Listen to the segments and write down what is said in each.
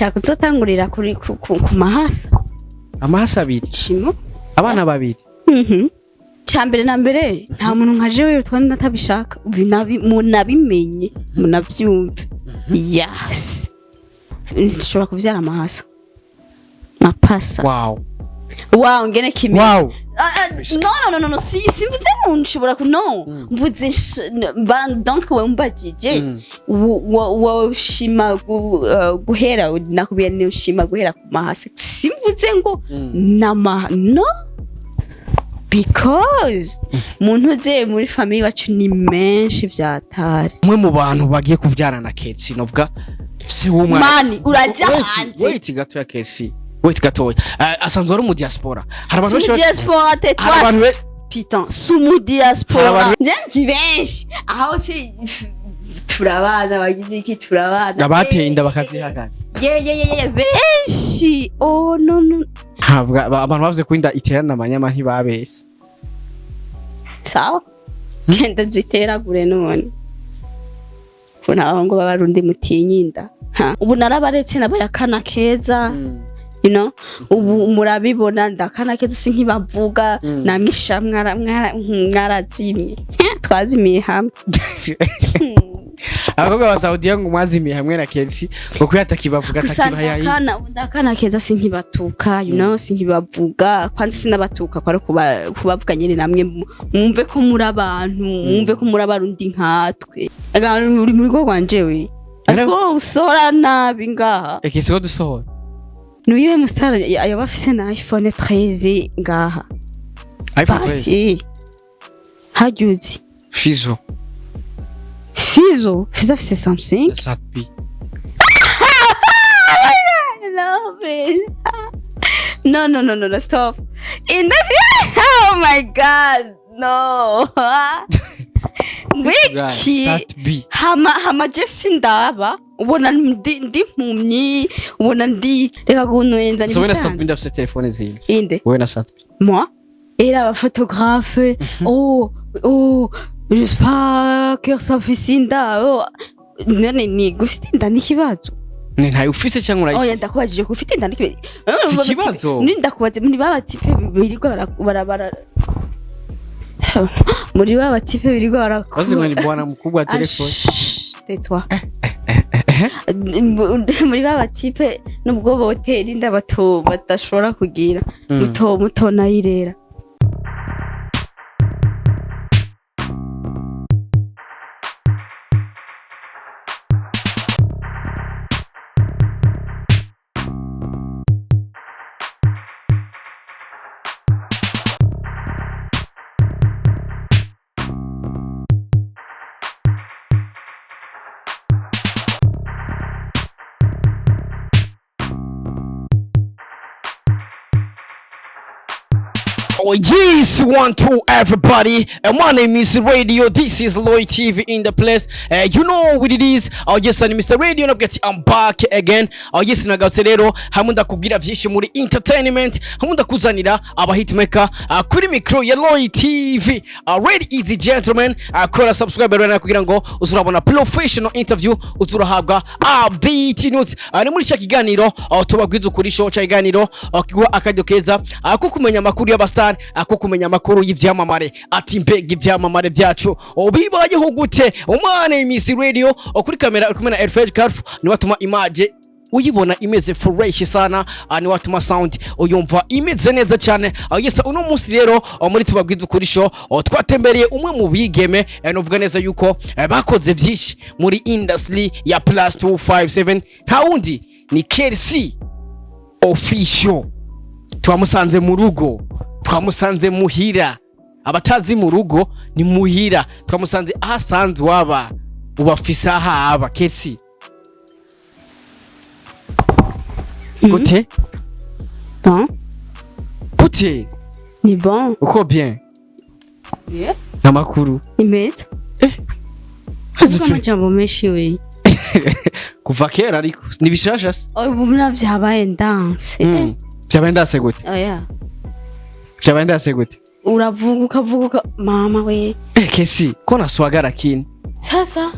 shaka uzotangurira kuri ku mahasa amahasa abiri shimo abana babiri cyambere na mbere nta muntu nka jewe twandi natabishaka munabimenye munavyumve yes nshobora kuvyara amahasa mapasa wow ngene kimi wow no simvuze nshobora no mvuze donc we mbajije wo shima guhera nakubiye ni ushima guhera ku mahasa simvuze ngo nama no because muntu uze muri famille wacu ni menshi vyatari mwe mu bantu bagiye kuvyarana Kercy novuga si w'umwana mani uraja hanze wait gato ya Kercy wait gato asanzwe ari mu diaspora hari abantu benshi diaspora tetwa putain sumu diaspora nzi benshi aho se turabana bagize iki turabana abateye inda bakazihagana ye benshi oh no abantu bavuze ko inda iterana amanyama ntibabese sawa kenda ziteragure none kuna abahungu babarundi mutinyinda ubu narabaretse nabayakana keza you know ubu murabibona ndakana keza sinkibavuga namisha mwarazimye twazimiye hamwe abakobwa ba Saudiya ngo mwazimiye hamwe na Kercy ngo kuyatakibavuga atakibayayi ndakana keza sinkibatuka you know sinkibavuga kandi sinabatuka kwari kubavuga nyene namwe mwumve ko muri abantu mwumve ko muri abarundi nkatwe uri muri go gwanjewe asko usora nabi ngaha ekisigo dusohora nuyiwe mustara ayo bafise na iPhone 13 ngaha iPhone 13 hajuzi Fizo afise Samsung Satbi no stop Inda oh my god no wiki Satbi hama Jesse ndaba ubona ndi mpumyi ubona ndi reka kunwenza ni bisanzwe so Satbi ndafise telefone zindi inde wewe na Satbi moi et la photographe oh j'espère que ça fait Inda oh ni gufite inda n'ikibazo ne ntayo ufise cyangwa urayifise oya ndakubajije gufite inda n'ikibazo ni ndakubaze muri babatipe birirwa barabara muri babatipe birirwa barakora kazi mwani bwana mkubwa wa telefone tais-toi muri babatipe nubwo botera inda bato badashobora kugira muto nayirera. Oh yes, 1 2 everybody. My name is Radio. This is Loy TV in the place. You know what it is. Oh yes, I'm Mr. Radio. I'm back again. Oh yes, nagarutse rero hamwe ndakubwira vyinshi muri entertainment. Hamwe ndakuzanira aba hitmaker kuri micro ya Loy TV. Ladies and gentlemen, kora subscribe rero kugira ngo uzurabona professional interview, uzurahabwa update news. Ni muri cya kiganiro tubagwiza kuri show cya kiganiro kigwa akajyo keza ko kumenya amakuru y'abastar ako kumenya amakuru y'ivyamamare ati mbega ivyamamare byacu bibayeho gute. Umane Miss Radio kuri kamera uri kumwe na Airfage Carf ni watuma image uyibona imeze fresh sana, ni watuma sound uyumva imeze neza cyane. Yes, uno munsi rero muri tubabwiza kuri show twatembereye umwe mu bigeme novuga neza yuko bakoze byinshi muri industry ya plus 257 nta wundi ni Kercy official. Twamusanze mu rugo, twamusanze muhira, abatazi mu rugo ni muhira, twamusanze ahasanzwe waba ubafisa haba. Kercy gute bon gute ni bon uko bien yeah namakuru imeze hazufuna jambo meshi we kuva kera ariko nibishasha ubu mnavyabaye dance byabaye ndase gute oya byabaye ndase gute uravuga ukavuga mama we Kercy ko naswagara kini sasa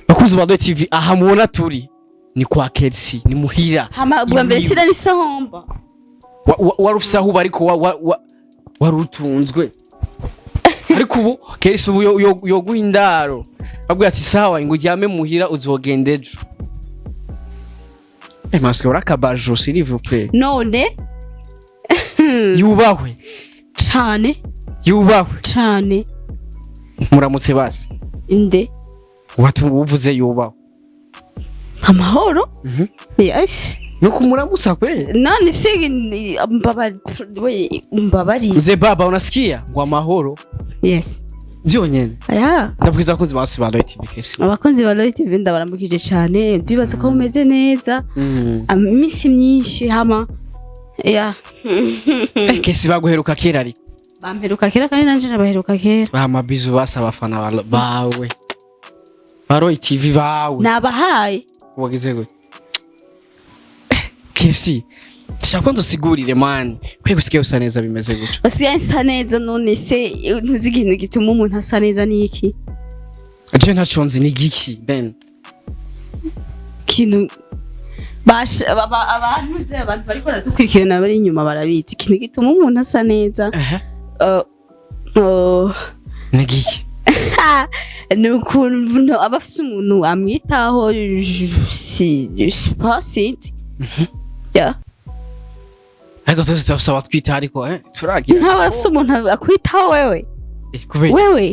bakuzi ba TV aha mubona turi ni kwa Kercy ni muhira hama bwa mbere sira ni sahomba warufise aho bariko warutunzwe ariko ubu Kercy ubu yoguha indaro babwiye ati sawa ngo uryame muhira uzogenda ejo maske urakabajo s'il vous plaît none yubahwe cane muramutse basi inde uvuze yubahwe amahoro yes nuko muramutsa kwe nani sigi mbabari mzee baba unasikia ngo amahoro yes byonyene ndabwiza abakunzi basi ba Loy TV Kercy abakunzi ba Loy TV ndabaramukije cyane ndibaza ko mumeze neza imisi myinshi hama Kercy baguheruka kera ari bamperuka kera kandi nanje nabaheruka kera bamabizu basaba abafana bawe ba Loy TV bawe nabahaye wagize gute Kercy ndashaka ndusigurire man kwe gusigaye usa neza bimeze gutyo usigaye nsa neza none se ntuzi ikintu gituma umuntu asa neza niki je ntaconzi ni giki then kintu abantu bariko baradukurikirana bari inyuma barabizi ikintu gituma umuntu asa neza ni giki ni ukuntu aba afise umuntu amwitaho sinzi ariko twese turasaba twita ariko turagira ntawe afise umuntu akwitaho wewe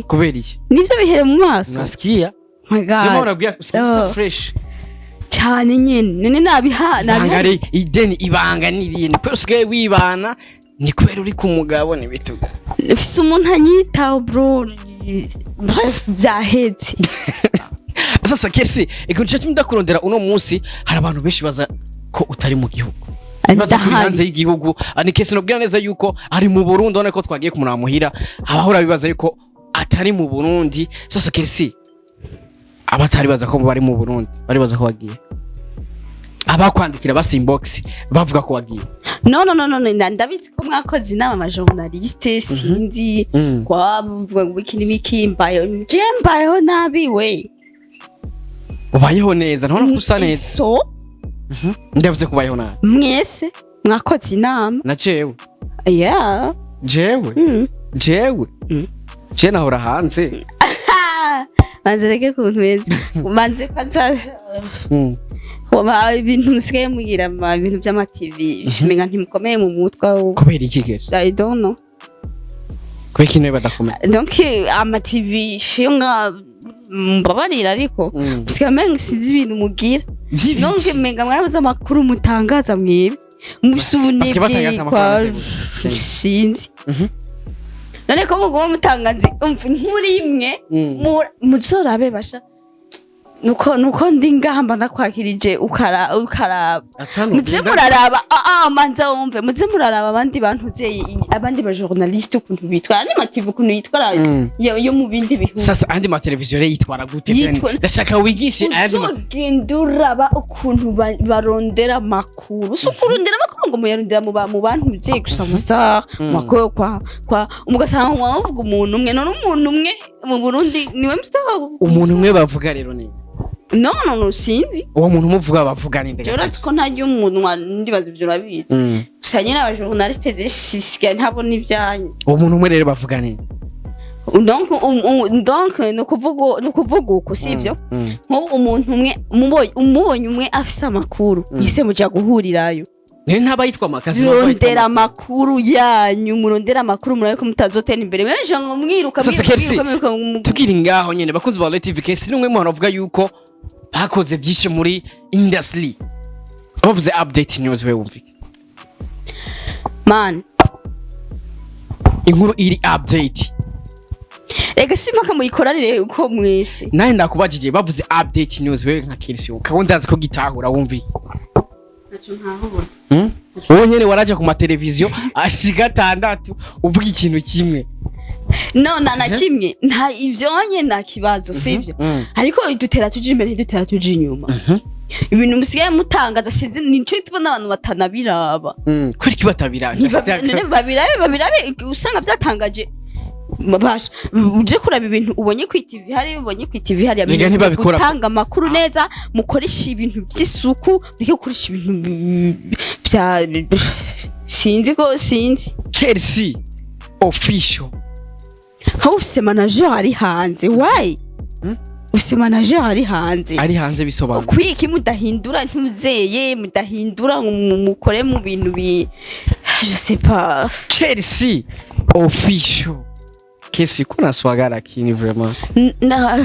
kubera iki nivyo bihere mu maso unasikia my god sema unabwira usa fresh cyane nyene nabihari ideni ibanga nirinde kwe usigaye wibana ni kubera uri ku mugabo ni bitu ufise umuntu anyitaho bro vyaheze sasa Kercy ikuncha kimdakurondera uno munsi hari abantu benshi baza ko utari mu gihugu baza hanze y'igihugu ani Kercy nobwira neza yuko ari mu Burundi one ko twagiye kumuramuhira abahora bibaza yuko atari mu Burundi sasa Kercy abatari baza ko bari mu Burundi bari baza ko bagiye abakwandikira basi inbox bavuga ko wagiye no ndabizi ko mwakoze inama ama journaliste sinzi kwa bavuga ngo iki n'ibikimbayo jembayo nabi we ubayeho neza ntona kusa neza so ndavuze kubayeho nabi mwese mwakoze inama na jewe jewe nahora hanze banzereke kuntu beza banze kwanza ibintu musigaye mugira ibintu by'ama TV menga ntimukomeye mu mutwe kubera iki Kercy I don't know kubera kintu badakomeye donc ama TV shinga mbabarira ariko musigaye menga sinzi ibintu mugira donc menga mwarabuze amakuru mutangaza mwibe musubune kwa sinzi none ko mugoma mutangazi inkuru imwe muzorabe basha nuko ndingamba nakwakirije ukaraba muze muraraba manza wumve muze muraraba abandi bantu abandi ba journaliste ukuntu bitwara ni mative ukuntu yitwara yo mu bindi bihugu sasa andi ma televiziyo yitwara gute ndashaka wigishe andi genduraba ukuntu barondera makuru sukurondera makuru ngo muyarondera mu bantu ugiye gusama sa makuru kwa umugasanga wavuga umuntu umwe none umuntu umwe mu Burundi niwe mustaba umuntu umwe bavuga rero ni no sinzi uwo muntu umuvuga bavuga ni ndege Jorati ko ntajya umunwa ndibaza ibyo rabizi gusa nyine aba journaliste zisigaye ntabwo n'ibyanye uwo muntu umwe rero bavuga ni donc nukuvuga uko sivyo nko umuntu umwe umubonye umwe afise amakuru yise muja guhurirayo ntaba yitwa makazi rondera amakuru yanyu murondera amakuru murabe ko mutazotera imbere benje ngo mwiruka tukiri ngaho nyene bakunzi ba Loy TV Kercy numwe mu baravuga yuko bakoze byinshi muri industry bavuze update news we wumvike man inkuru iri update ega simpaka muyikorarire uko mwese naye ndakubajije bavuze update news we nka Kercy ukabondaza ko gitahura wumvike naco ntahubona uwo nyene waraje ku mateleviziyo ashika 6 uvuga ikintu kimwe na kimwe nta ivyonye na kibazo sivyo ariko idutera tuje imbere idutera tuje inyuma ibintu musigaye mutangaza sinzi nico tubona abantu batanabiraba kweri kibatabira babirabe usanga vyatangaje babasha uje kuraba ibintu ubonye ku TV hari ubonye ku TV hari Mbega ntibabikora ko. gutanga amakuru neza mukoresha ibintu by'isuku rike gukoresha ibintu bya sinzi Kercy official aho ufise manager ari hanze why ufise manager ari hanze bisobanura kwiki mudahindura ntuzeye mudahindura mukore mu bintu je sais pas Kercy official Kercy kuna swagara kini vraiment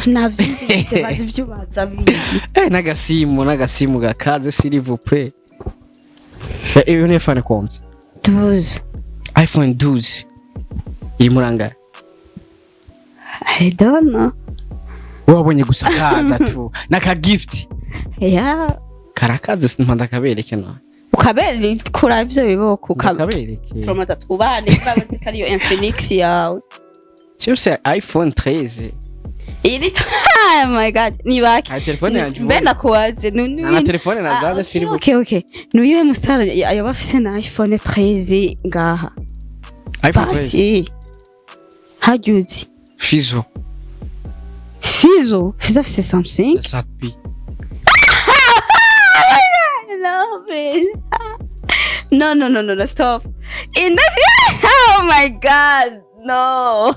navyumvise bazi ivyo baza n'agasimu gakaze s'il vous plaît iyo ni iPhone combien 12 iPhone 12 imuranga I don't know wabonye gusa kaza tu naka gift yeah karakaze simpanda kabereke na ukabere kura ivyo biboko ukabereke promota twubane babazi kariyo Infinix yawe cyose iPhone 13 iri oh my god ni baki telefone yanje benda kuwaze na telefone nazabe siri okay nuyiwe mustara ayo bafise na iPhone 13 ngaha iPhone 13 hajuzi Fizo afise Samsung Satpi no please no stop Inda oh my god no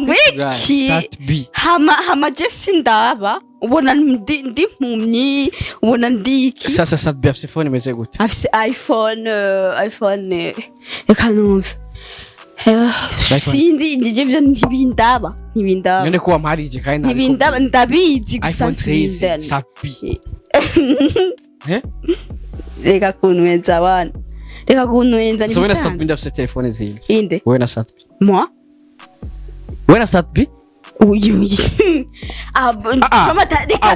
wiki Satpi hama Jesse ndaba ubona ndi mpumyi ubona ndiki sasa Satpi afise phone imeze gute afise iPhone ekanumva sinzi ndivyo ntibindaba none ko wamharije kandi ntibindaba ndabizi gusa iPhone 13 Satpi reka kunwenza abana reka kunwenza so wena Satpi ndafise telefone zindi inde wena Satpi moi wena Satpi uyu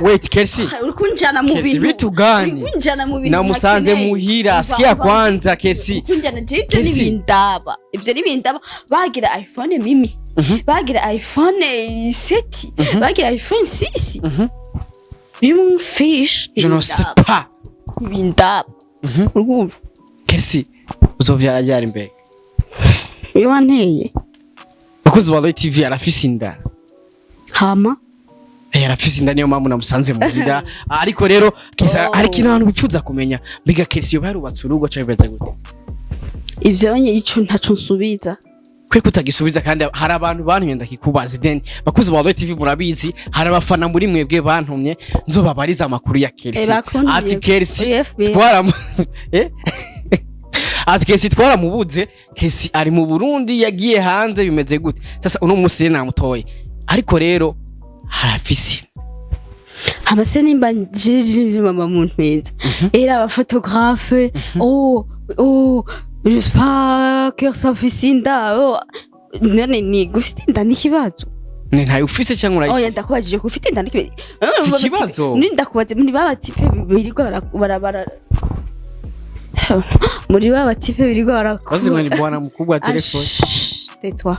wait Kercy ukunjana mu bintu bitu gani ukunjana mu bintu namusanze muhira sikia kwanza Kercy ukunjana jivyo nibindaba ivyo nibindaba bagira iPhone mimi bagira iPhone 7 bagira iPhone 6 you fish je ne sais pas bindaba urumva Kercy uzovyara ryari mbere iyo wanteye bakuzi wa TV arafise inda hama yarafise inda niyo mpamvu namusanze muhira ariko rero kisa ariko inantu bipfuza kumenya biga Kercy barubatse urugo cyangwa bibaze gute ivyo nye ico ntaco nsubiza kwe kutagisubiza kandi hari abantu bantumye ndakikubaza then bakuzi ba TV murabizi hari abafana muri mwebwe bantumye nzobabariza amakuru ya Kercy ati Kercy twara ati Kercy twaramubuze Kercy ari mu Burundi yagiye hanze bimeze gute sasa uno musire namutoye ariko rero harafise amase nimba jiji mama muntu meza era aba photographe je sais pas Kercy afise inda none ni gufite inda n'ikibazo ntayo ufise cyangwa urayifise oya ndakubajije ko ufite inda n'ikibazo ni ndakubaze muri baba tipe birirwa barabara muri baba tipe birirwa barakora wazi mwani bwana mkubwa telefone tetwa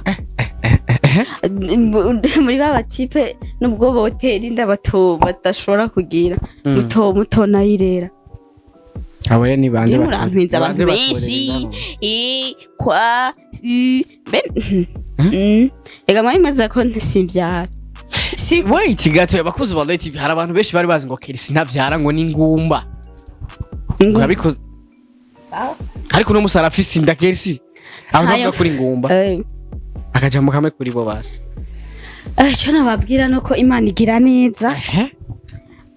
muri baba tipe nubwo boteri inda bato badashobora kugira muto nayirera abare ni bande bato abantu benshi kwa ega mari maze ko ntisimbyara wait gato bakuzi ba TV hari abantu benshi bari bazi ngo Kercy ntabyara ngo ni ngumba ngabiko ariko no musara afise inda Kercy aho ndavuga kuri ngumba akajambo kamwe kuri bo basi cyo nababwira nuko Imana igira neza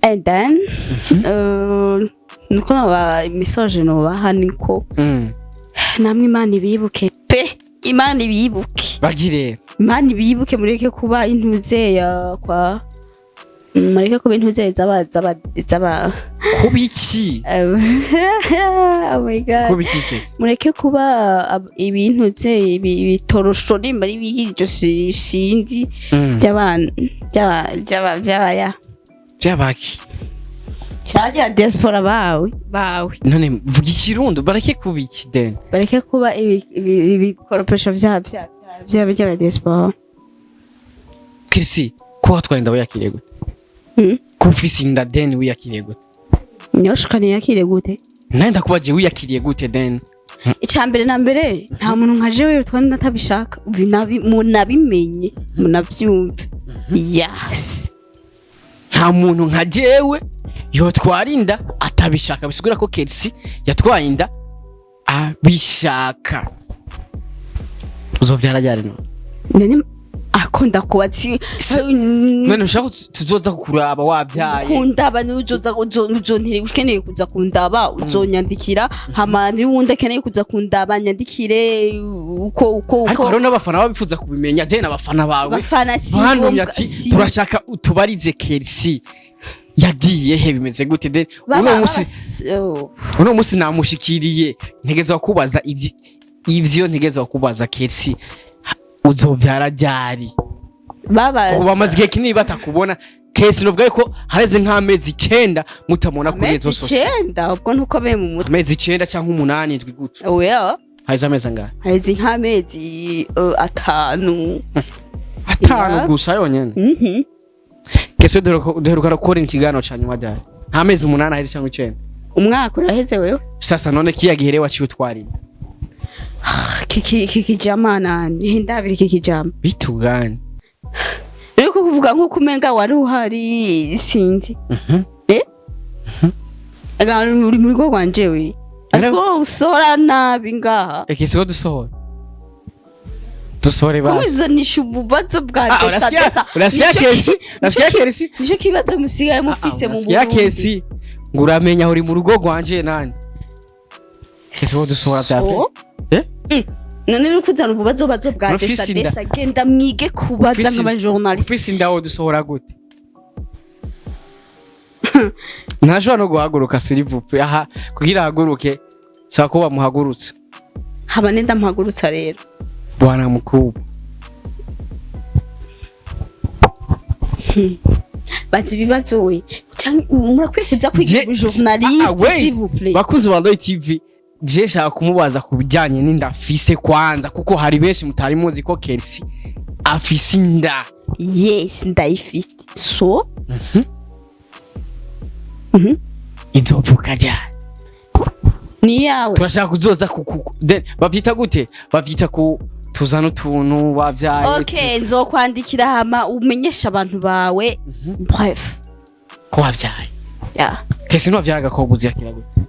and then nuko aba message no bahaniko namwe Imana ibibuke pe Imana ibibuke bagire Imana ibibuke mureke kuba intuze ya kwa mureke kuba intuze zaba kubiki oh my god kubiki mureke kuba ibintuze bitorosho nimba ari bigiryo sinzi by'abana byabaki cyajya diaspora bawe none vuga ikirundo bareke kubiki den bareke kuba ibikoropesho by'aba diaspora Kercy ko watwaye yakiriye gute ko ufise inda den wiyakiriye gute nyoshukane yakiriye gute nanda kubaje wiyakiriye gute den icambere na mbere nta muntu nka jewe twari natabishaka munabimenye munavyumve yes nta muntu nka jewe yotwara inda atabishaka bisigura ko Kercy yatwaye inda abishaka uzovyara ryari none akunda kubatsi none ushaka tuzoza kuraba wavyaye kundaba nuzoza uzontire ukeneye kuza kundaba uzonyandikira hama ni wundi akeneye kuza kundaba nyandikire uko ariko rero n'abafana babifuza kubimenya je n'abafana bawe bafana si bantumye ati turashaka utubarize Kercy yagiye he bimeze gute de uno musi namushikiriye ntegeza kubaza ivyo ntegeza kubaza Kercy uzovyara ryari baba bamaze igihe kinini batakubona Kercy novuga ko hareze nk'amezi 9 mutamona kuri izo sose 9 ubwo ntuko be mu mutwe amezi 9 cyangwa 8 ndwi gutyo oya haiza amezi angahe haiza nk'amezi 5 5 gusa yonyene Kercy duheruka gukora ikiganiro ca nyuma ryari nta mezi 8 haiza cyangwa 9 umwaka uraheze wewe sasa none kiyagihere waciye utwari kiki jamana ndabiri kiki jam bitugani riko kuvuga nko kumenga wari uhari sinzi uri muri go gwanje we asko usora nabi ngaha ekisigo dusore ba kuzanisha ububazo bwa desa urasiya Kercy nico kibazo musigaye mufise mu Burundi ya Kercy nguramenya uri mu rugo gwanje nani ekisigo dusora tape none uri kuzana ububazo bwa desa genda mwige kubaza nk'aba journalist ufise indaho dusohora gute ntashobora no guhaguruka sirivupe aha kugira haguruke sako bamuhagurutse haba nenda muhagurutsa rero bwana mukubwa bazi bibazo we murakwiye kuza kwiga journalist s'il vous plaît bakuzi wa Loy TV je shaka kumubaza kubijanye n'inda afise kwanza kuko hari benshi mutari muzi ko Kercy afise inda yes ndayifite so izovuka ryari ni yawe turashaka kuzoza bavyita gute bavyita ku tuzana utuntu wavyaye okay nzokwandikira hama umenyesha abantu bawe bref ko wavyaye yeah Kercy no vyaraga ko buzi yakira gute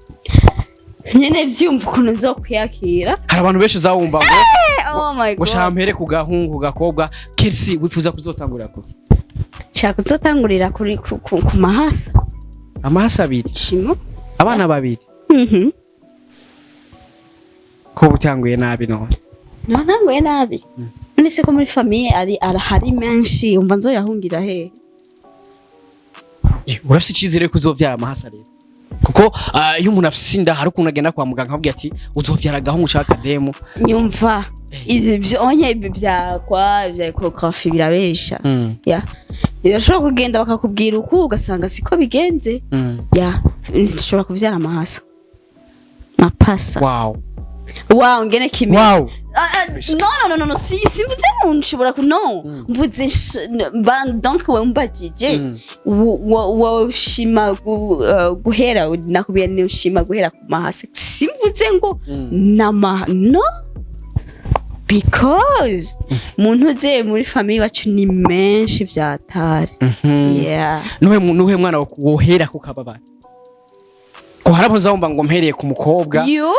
nyene vyumva ukuntu nzokwiyakira hari abantu benshi uzawumva ngo oh my god washampere ku gahungu gakobwa Kercy wifuza kuzotangurira ko shaka kuzotangurira kuri ku mahasa amahasa abiri shimo abana babiri ko butanguye nabi none ntanguye nabi none se ko muri famille hari menshi umva nzoyahungira he urafise icizere ko uzovyara amahasa rero kuko iyo umuntu afise inda hari ukuntu agenda kwa muganga akabwira ati uzovyara gahungu ushaka demo nyumva ivyo onye byakwa bya ecography birabesha ya birashobora kugenda bakakubwira uko ugasanga siko bigenze ya nshobora kuvyara amahasa mapasa wow ngene kimi wow no simvuze nshobora no mvuze donc we mbajije wo shima guhera nakubiye ni ushima guhera ku mahasa simvuze ngo nama no because muntu ze muri famille bacu ni menshi vyatari yeah nuhe mwana wohera ku kababara ko harabo zawumva ngo mpereye ku mukobwa you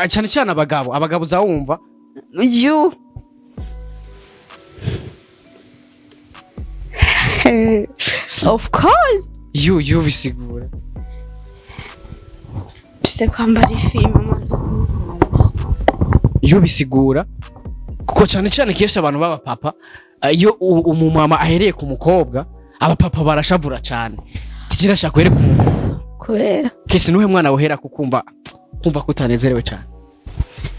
cyane cyane abagabo zawumva you of course you bisigura bise kwambara ifima you bisigura kuko cyane cyane kesha abantu baba papa iyo umumama ahereye ku mukobwa aba papa barashavura cyane tigira shaka kwere ku mukobwa kubera Kercy nuhe mwana wohera kukumva kutanezerewe cyane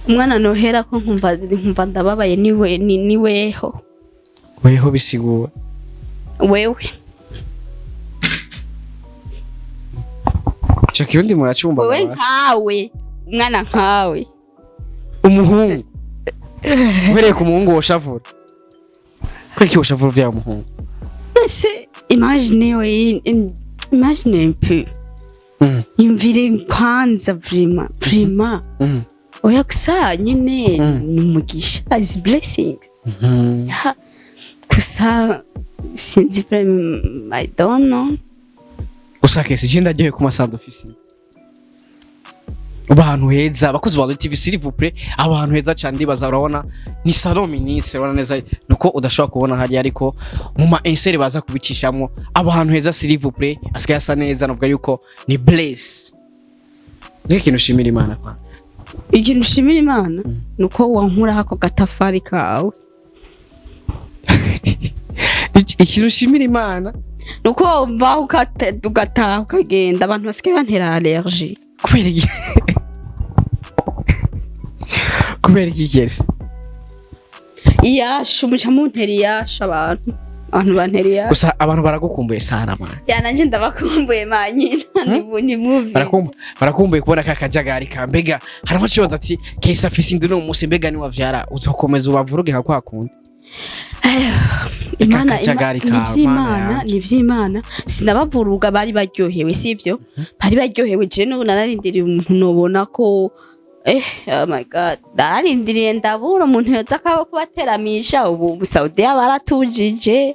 umwana nohera ko nkumva ndababaye niweho weho bisigura wewe Chaki yundi murachumba wewe nkawe umwana nkawe umuhungu uhereye ku muhungu woshavura kwiki woshavura vya umuhungu ese imagine un peu yumvire kwanza vraiment oya gusa nyine ni umugisha is blessing gusa sinzi I don't know gusa Kercy je ndagiye ku masandu ofisi abantu heza bakozi ba TV s'il vous plaît abantu heza cyane ndibaza urabona ni salon ministre urabona neza nuko udashobora kubona hari ariko mu ma insere baza kubicishamo abantu heza s'il vous plaît asigaye asa neza novuga yuko ni bless ikintu shimira Imana kwanza ikintu shimira Imana nuko wankura hako gatafari kawe ikintu shimira Imana nuko va ugataha ukagenda abantu basigaye bantera allergie kubera iki Kercy umuca mu nteri yasha abantu banteri yasha gusa abantu baragukumbuye sana man nanje ndabakumbuye manyina ni movie barakumbuye kubona kakajagari ka mbega harimo kibazo ati Kercy afise indu no musi mbega ni wavyara uzokomeza ubavuruge nka kwa kundi Imana ni vy'Imana sinabavuruga bari baryohewe sivyo bari baryohewe je no nararindiriye umuntu nobona ko oh my god nararindiriye ndabura umuntu yoza akaba kubateramisha ubu Saudi baratujije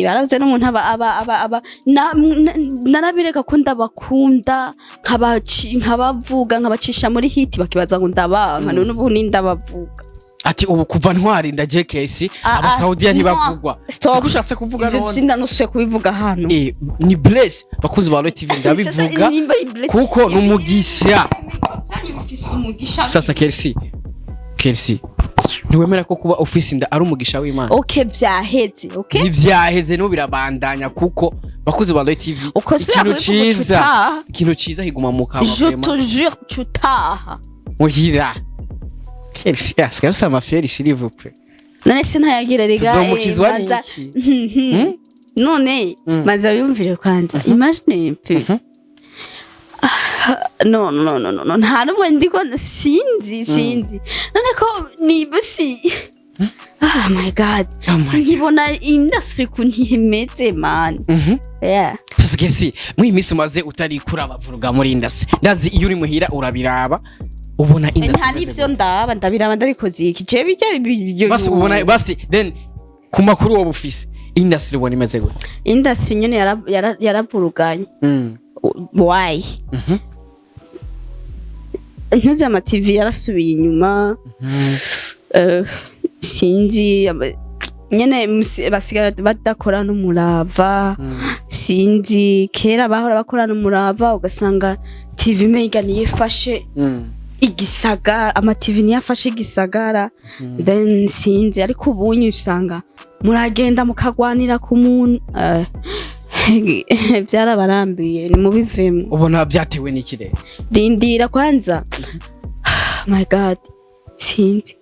baravuze n'umuntu aba narabireka ko ndabakunda nkabavuga nkabacisha muri hit bakibaza ngo ndabanka none ubu ni ndabavuga ati ubu kuva ntwari ndaje Kercy aba Saudiya ntibavugwa ushatse kuvuga none sinda nusuye kubivuga hano ni bless bakuzi ba TV ndabivuga kuko numugisha sasa Kercy niwemera ko kuba office nda ari umugisha w'Imana okay vyaheze okay nivyaheze no birabandanya kuko bakuzi ba TV ikintu ciza higuma mu kama je te jure tutaha muhira Kercy aska usama feri s'il vous plaît none sintayagira riga tuzomukizwa niki none maza yumvire kwanza imagine pe no nta rumwe ndiko sinzi none ko nibusi oh my god sinkibona industry kuntihemeze man sasa Kercy mwi misi maze utari kurabavuruga muri industry ndazi iyo uri muhira urabiraba ubona industry nta nivyo ndabiraba ndabikoze iki je bijya basi ubona basi then ku makuru wo bufise industry ubona imeze gute industry nyene yaravuruganye why ntuzi ama TV yarasubiye inyuma sinzi nyene basigaye badakora n'umurava sinzi kera bahora bakora n'umurava ugasanga TV mega niye fashe igisagara ama TV niye fashe igisagara then sinzi ariko ubunye usanga muragenda mukagwanira ku muntu byarabarambiye ni mubivemo ubona byatewe n'ikire rindira kwanza my god sinzi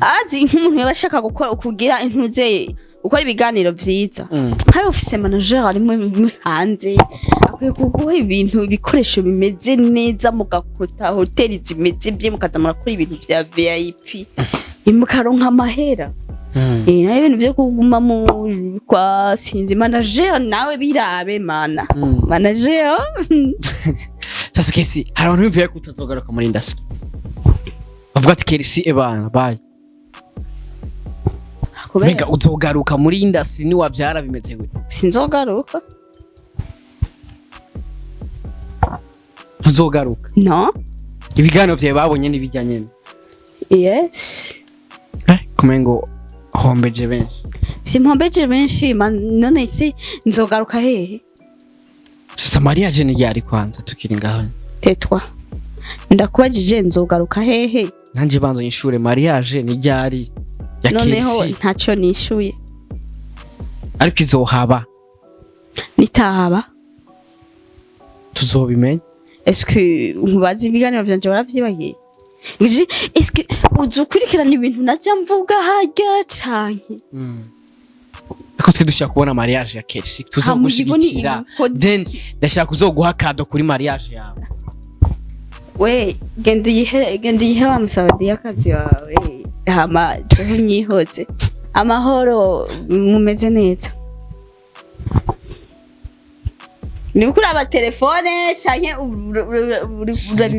azi nk'umuntu yabashaka gukora kugira intuze ukora ibiganiro vyiza hayo office manager ari mu hanze akwiye kuguha ibintu ibikoresho bimeze neza mugakota hoteli zimeze bye mukaza murakora ibintu vya VIP imukaronka amahera nayo ibintu vyo kuguma mu kwa sinzi manager nawe birabe mana manager sasa Kercy hari abantu bimviye kutazogaruka muri industry bavuga ati Kercy ebana bye Mega uzogaruka muri industry ni wavyara bimeze gute sinzogaruka nzogaruka no ibiganiro vyawe babonye nibijyanye yes kumengo hombeje benshi simpombeje benshi none se nzogaruka hehe sasa mariage ni yari kwanza tukiri ngaho tetwa ndakubajije nzogaruka hehe nanje banzo inshure mariage ni yari ya Kercy noneho ntacyo nishuye ariko izohaba nitahaba tuzobimenya eske nkubazi ibiganiro vyanje baravyibagiye eske uzukurikirana ibintu najya mvuga hajya canke ko twe dushaka kubona mariage ya Kercy tuzogushigikira then ndashaka kuzoguha kado kuri mariage yawe we genda yihe wa musabadi y'akazi wawe hama cyo nyihoze amahoro mumeze neza ni kuri aba telefone canke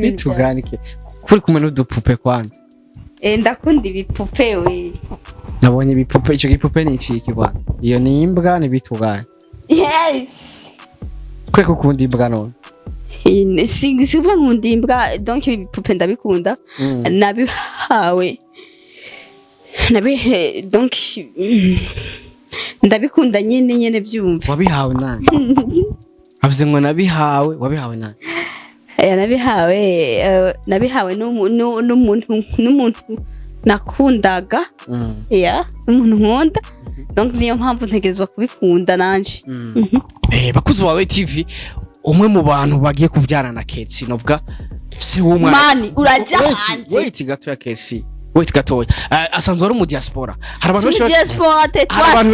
bitugandike kuri kumwe n'udupupe kwanza ndakunda ibipupe we. nabonye ibipupe ico gipupe ni iki kwanza iyo ni imbwa ni bituganye Yes. kwe kukunda imbwa none Sivuga nkunda imbwa donc ibipupe ndabikunda nabihawe donc ndabikunda nyene byumva. wabihawe nani avuze ngo wabihawe nani nabihawe n'umuntu nakundaga n'umuntu nkunda donc niyo mpamvu ntegerezwa kubikunda nanje. bakuzi wawe TV umwe mu bantu bagiye kuvyarana Kercy novuga si umwe mani uraja hanze wait gato ya Kercy wait gato asanzwe ari mu diaspora hari abantu benshi diaspora tetwa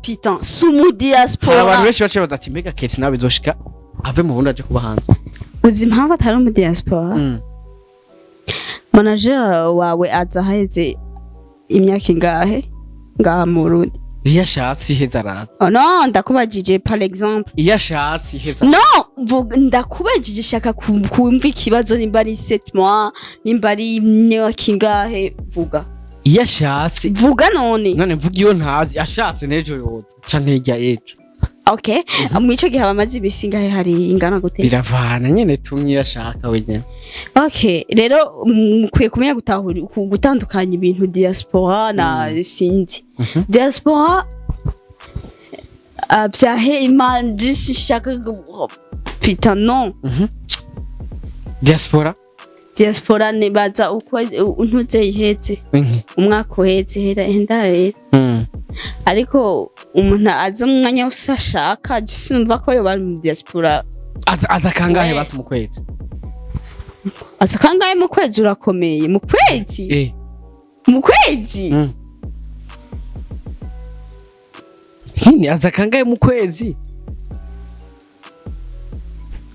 putain sumu diaspora hari abantu benshi bace bazati mbega Kercy nawe bizoshika ave mu bundi aje kuba hanze uzi impamvu atari mu diaspora manager wawe aza haheze imyaka ingahe ngaha mu Burundi iyo ashatse iheza araza no ndakubajije par exemple iyo ashatse iheza no ndakubajije shaka kumva ikibazo nimba ari 7 mois nimba ari imyaka ingahe vuga iyo ashatse vuga none mvuga iyo ntazi ashatse nejo yoza canke hirya yejo okay mwico gihe abamazi bisingahe hari ingana gute biravana nyene tumye ashaka wenyene okay rero mukwiye kumenya gutandukanya ibintu diaspora na sindi diaspora byahe imanje shaka putain non diaspora ne baza uko untuze ihetse umwaka uhetse hera ariko umuntu aza umwanya usashaka sinumva ko yo bari mu diaspora aza kangahe basi mu kwezi aza kangahe mu kwezi urakomeye mu kwezi mu kwezi hini aza kangahe mu kwezi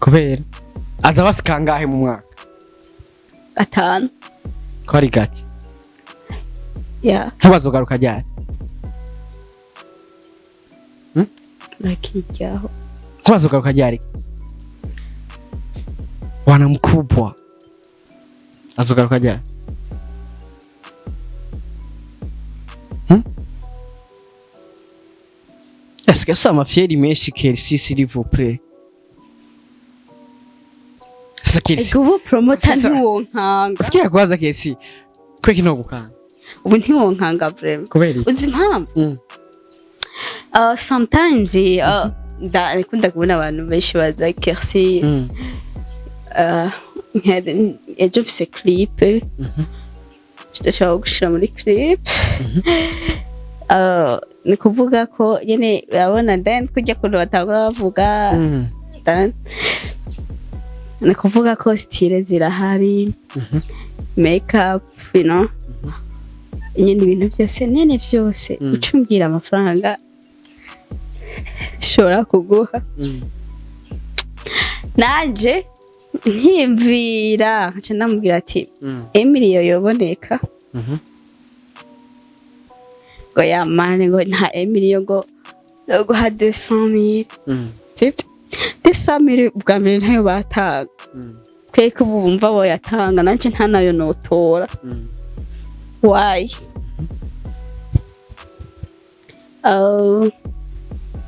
kubera aza basi kangahe mu mwaka 5 ko ari gake ntubazogaruka ryari nakijyaho ntubazogaruka ryari wana mkubwa azogaruka ryari est-ce que ça m'a fier menshi Kercy s'il vous plaît ça Kercy ubu promoter ntiwonkanga sikia kwaza Kercy kwe kino gukanga ubu ntiwonkanga vraiment kubera uzi impamvu sometimes ndakunda kubona abantu benshi baza Kercy ejo mfise clip ndashaka gushira muri clip ni kuvuga ko nyene urabona then kujya kuntu batangura bavuga ni kuvuga ko style zirahari makeup you know nyene ibintu byose nene byose ucumbwira amafaranga shora kuguha nanje nkimvira nca ndamubwira ati Emily yoboneka ngo yamane ngo nta Emily ngo ha 200,000 200,000 ubwa mbere ntayo batanga kweko bumva bo yatanga nanje nta nayo notora why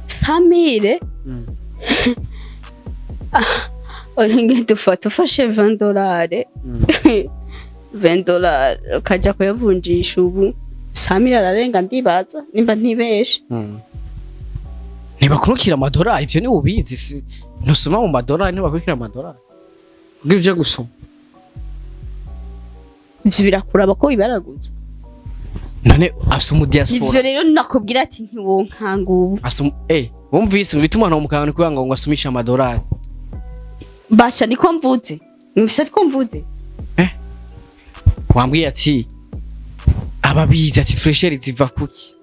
Samire ohinge dufashe $20 $20 ukaja kuyavunjisha ubu Samire ararenga ndibaza nimba ntibeshe ntibakurikira amadolari ivyo ni ubizi ntusoma mu madolari ntibakurikira amadolari ubwo ivyo gusoma ivyo birakuraba ko bibaraguza none afise mu diaspora ivyo rero nakubwira ati ntiwonkanga ubu wumvise ngo bituma no mukanga kugira ngo asumisha amadolari basha niko mvuze mwise ko mvuze wambwiye ati ababizi ati fresher ziva kuki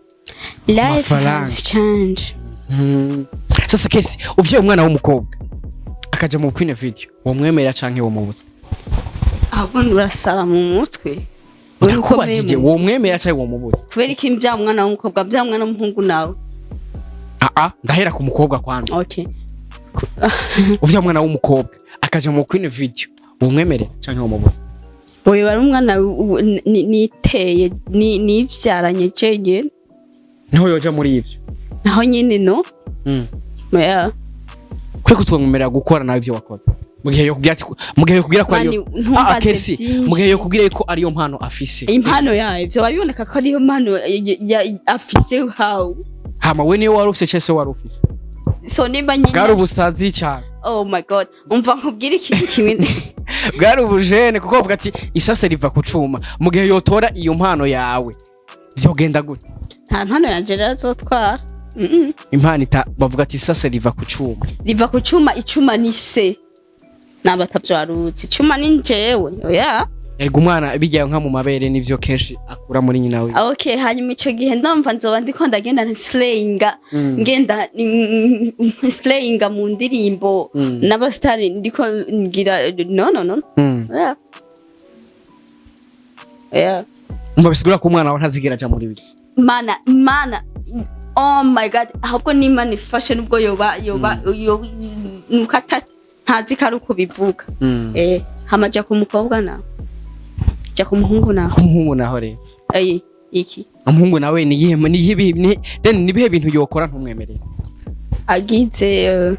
life has changed sasa Kercy uvye umwana w'umukobwa akaja mu Queen video wamwemera canke womubuza ahubwo urasaba mu mutwe ukubajije womwemera canke womubuza kubera iki mbya umwana w'umukobwa bya umwana w'umuhungu nawe ndahera ku mukobwa kwanza okay uvye umwana w'umukobwa akaja mu Queen video womwemera canke womubuza Oye bari umwana niteye nivyaranye cege niho yoja muri ivyo naho nyine no yeah kwe kutwongerera gukora nawe ivyo wakoze mugihe yo kugira ko ariyo Kercy mugihe yo kugira ko ariyo mpano afise impano yayo ivyo babiboneka ko ariyo mpano afise how hama we niyo warufise cyese warufise so nimba nyine bwari ubusazi cyane oh my god umva nkubwira iki kimwe bwari ubujene kuko bavuga ati isase riva kucuma mugihe yotora iyo mpano yawe vyogenda gute nta mpano yanje razotwara impano bavuga ati isase riva kucuma icuma ni se nabatavyaruzi icuma ni njewe oya ergo umwana bijyayo nka mu mabere nivyo kenshi akura muri nyina we okay hanyuma ico gihe ndumva nzoba ndiko ndagenda slayinga ngenda slayinga mu ndirimbo n'abastari ndiko ngira no yeah mbabisigura ko umwana wawe ntazigira ja muri biri mana oh my god ahubwo n'Imana ifashe nubwo yoba nukata ntazi kari uko bivuga hamaja ku mukobwa nawe ja ku muhungu naho rero iki umuhungu nawe ni nibihe bintu yokora ntumwemerere agize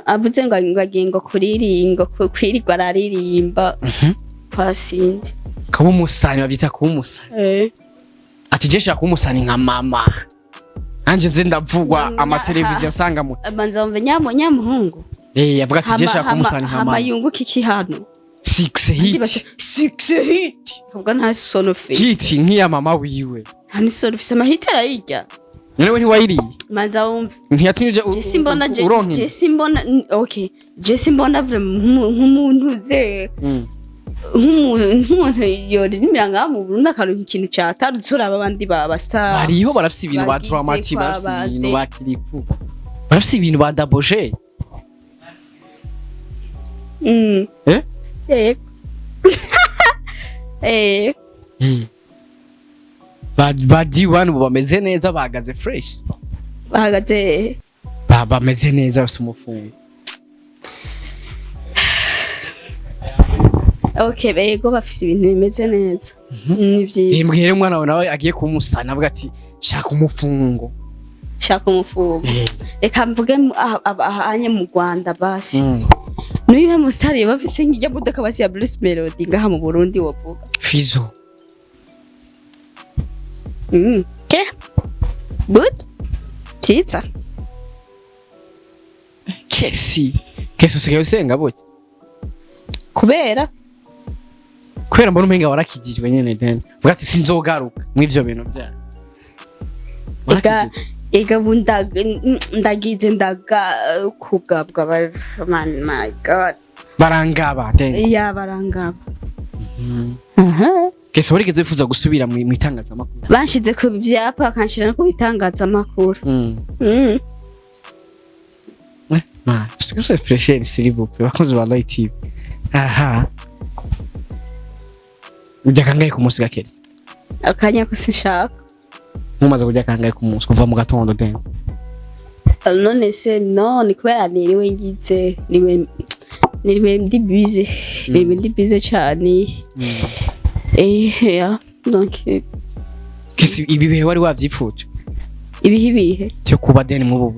avuze ngo agengo kuririmba kwirirwa araririmba pasindi kuba umusani babyita kuba umusani ati je shaka umusani nka mama anje nze ndavugwa amateleviziyo asanga mu banza umve nyamuhungu yavuga ati je shaka umusani nka mama amayunguka iki hano 6 hit ubwo nta sono fe hit nk'iya mama wiwe nta sono fe amahit arayijya Nyewe ntiwayiriye manza wumve ntiyatinje Jesse mbona okay Jesse mbona nk'umuntu ze nk'umuntu yoririmira ngaha mu Burundi akaronka ikintu cyatarutse uraba abandi baba star bariho barafise ibintu ba dramatic barafise ibintu ba kiriku barafise ibintu ba daboje Badi wanu bameze neza bahagaze fresh bahagaze bameze neza bafise umufungo okay bego bafise ibintu bimeze neza ni byiza mbwire umwana wawe nawe agiye kumusana avuga ati shaka umufungo reka mvuge ahanye mu Rwanda basi n'uyu musitari bafise nk'ijya budoka basi ya Bruce Melody ngaha mu Burundi wovuga Fizo okay good tita Kercy usigaye usenga boye kubera mbona umenga warakijijwe nyene den vuga ati sinzogaruka mw'ivyo bintu bya ega ndagize ndaga kugabwa man my god barangaba den ya barangaba Kercy warigeze fuza gusubira mu itangazamakuru banshize ku byapa kanshira no kubitangazamakuru c'est fraîcher s'il vous plaît bakunze ba Light TV ujya kangaye ku munsi Kercy akanya ko sinshaka mumaze kujya kangaye ku munsi kuva mu gatondo den none se no ni kubera niriwe ngize niriwe ndi busy cyane ya donc Kercy ibihe wari wavyipfuje ibihe cyo kuba den mu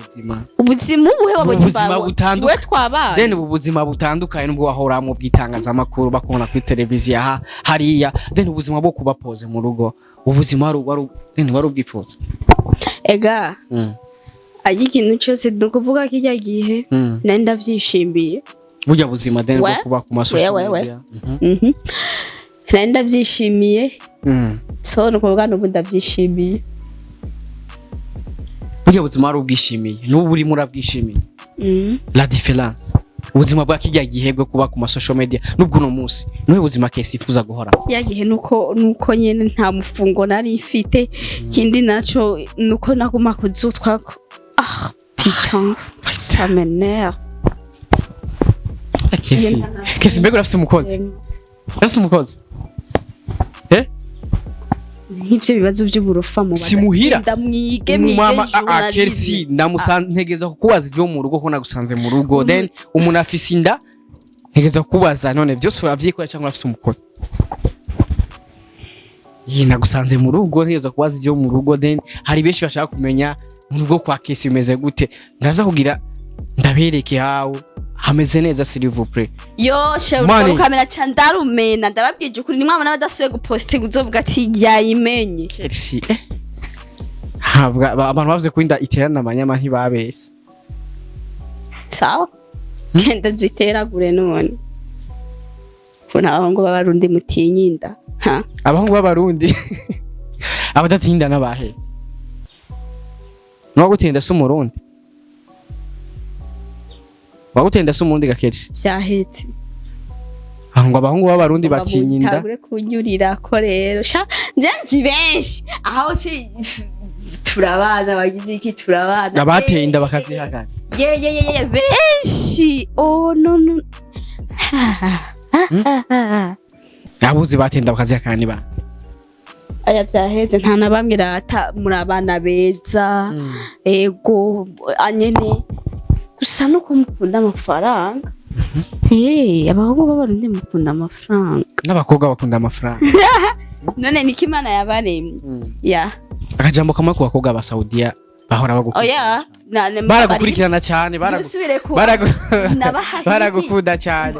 ubuzima ubuhe wabonye ubuzima butandukanye twabana den ubuzima butandukanye nubwo wahoramwe bwitangazamakuru bakubona kuri televiziyo hariya den ubuzima bwo kuba pose mu rugo ubuzima wari ubwipfuza ega ikintu cyose nukuvuga kijya gihe nari ndavyishimiye burya buzima den bwo kuba ku masosho media nari ndavyishimiye so nukuvuga n'ubu ndavyishimiye burya buzima wari ubwishimiye n'ubu uri murabwishimiye la différence ubuzima bwa kijya gihe bwo kuba ku masosho media nubwo no munsi niwe buzima Kercy ifuza guhora yagihe nuko nyene nta mufungo nari mfite kindi naco nuko naguma kuzutwa putain ça m'énerve Kercy mbega urafite umukozi nk'ivyo bibazo by'uburofa mu simuhira ndamwige mama Kercy ndamusantegeza kukubaza ibyo mu rugo ko nagusanze mu rugo then umuntu afise inda ntegeza kubaza none byose uravyikora cyangwa urafise umukozi nagusanze mu rugo ntegeza kubaza ibyo mu rugo then hari benshi bashaka kumenya mu rugo kwa Kercy bimeze gute ndaza kugira ndabereke hawo hameze neza s'il vous plaît yo shewe ukamera cyane ndarumena ndababwije ukuri ni mwabona badasuye guposting uzovuga ati yayimenye Kercy abantu bavuze ko inda iterana amanyama ntibabese sawa genda ziteragure none kuna abahungu b'abarundi mutinyinda ha abahungu b'abarundi abadatinda nabahe no gutinda se umurundi wagutenda se umurundi ga Kercy byahetse ngo abahungu b'abarundi batinyinda tagure kunyurira ko rero sha nzi benshi aho se turabana bagize iki turabana abateye inda bakazihagana ye benshi oh no abuzi batenda bakazihagana ni ba aya byaheze nta nabamwe rata muri abana beza ego anyene gusa nuko mukunda amafaranga abahungu b'abarundi mukunda amafaranga n'abakobwa bakunda amafaranga none niki Imana yabaremye ya akajambo kamwe ku bakobwa ba Saudiya bahora bagukurikirana baragukurikirana cyane baragukunda cyane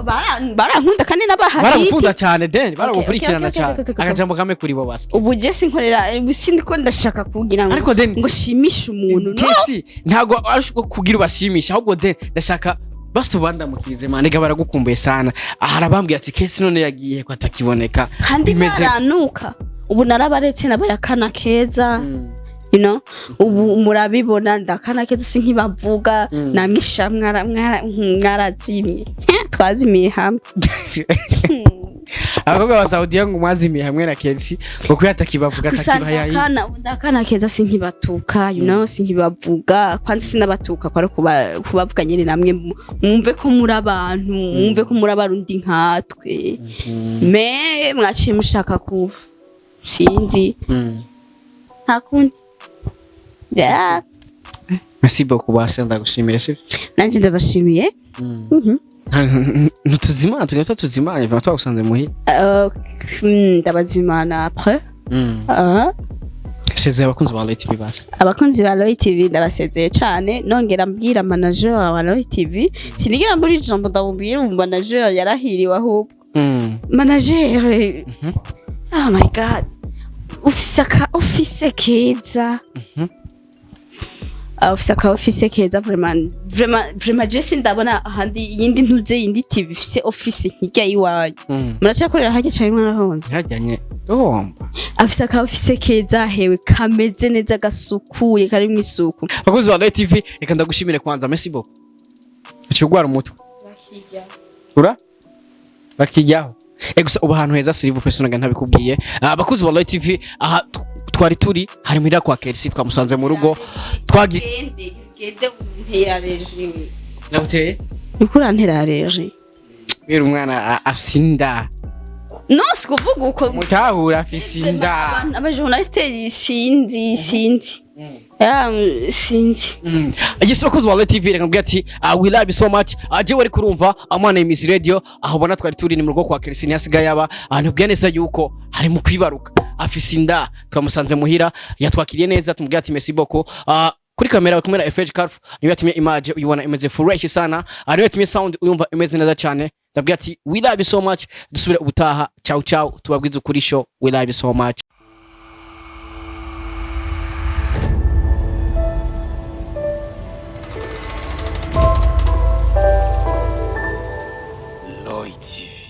barankunda kandi n'abahahiti baragukunda cyane then baragukurikirana cyane akajambo kamwe kuri bo basi ubu je sinkorera sindiko ndashaka kugira ngo shimishe umuntu Kercy ntago arushuko kugira ubashimisha ahubwo then ndashaka basubanda mukize manega baragukumbuye sana harabambwiye ati Kercy none yagiye ko atakiboneka kandi baranuka ubu narabaretse nabayakana keza you know ubu murabibona ndakana keza sinkibavuga namisha mwarazimye twazimiye hamwe abakobwa ba Saudiya ngo mwazimiye hamwe na Kercy kuko yatakibavuga atakibayayi ndakana keza sinkibatuka you know sinkibavuga kwanza sinabatuka kwari kubavuga nyene namwe mwumve ko muri abantu mwumve ko muri abarundi nkatwe me mwaciye mushaka ku sinzi ntakundi yeah merci beaucoup basi ndagushimira se nanje ndabashimiye ntutuzimana tugenda tuzimanye bana twagusanze muhi ndabazimana après sezeye abakunzi ba Roy TV basi abakunzi ba Roy TV ndabasezeye cyane nongera mbwira manager wa Roy TV sinigera muri jambo ndabubwira manager yarahiriwe ahubwo manager oh my god office keza office keza vraiment je ndabona ahandi yindi ntuze yindi TV ifise office nkijya yiwanyu muracakorera hajya cyane mwarahonze hajyanye domba office keza hewe kameze neza gasukuye kari mu isuku bakozi ba Roy TV reka ndagushimire kwanza merci beaucoup ukigwara umutwe bakijyaho gusa ubu ahantu heza s'il vous plaît sonaga ntabikubwiye abakozi ba Roy TV aha twari turi hari muri kwa Kercy twamusanze mu rugo twagende unteyareje nabuteye ukuranterareje bera umwana afsinda no sikuvuga uko mutahura afisinda abajournaliste sinzi sinzi yes bakozi ba Roy TV reka mbwira ati we love you so much aje wari kurumva amana y'Imizi Radio aho bona twari turi ni mu rugo kwa Kercy ntihasigaye aba ahantu bwaneza yuko hari mu kwibaruka afisinda twamusanze muhira yatwakiriye neza tumubwira ati merci beaucoup kuri kamera kumera FH Carf niyo yatumye image uyibona imeze fresh sana niyo yatumye sound uyumva imeze neza cyane ndabwira ati we love you so much dusubire ubutaha ciao ciao tubabwiza ukuri show we love you so much Roy TV.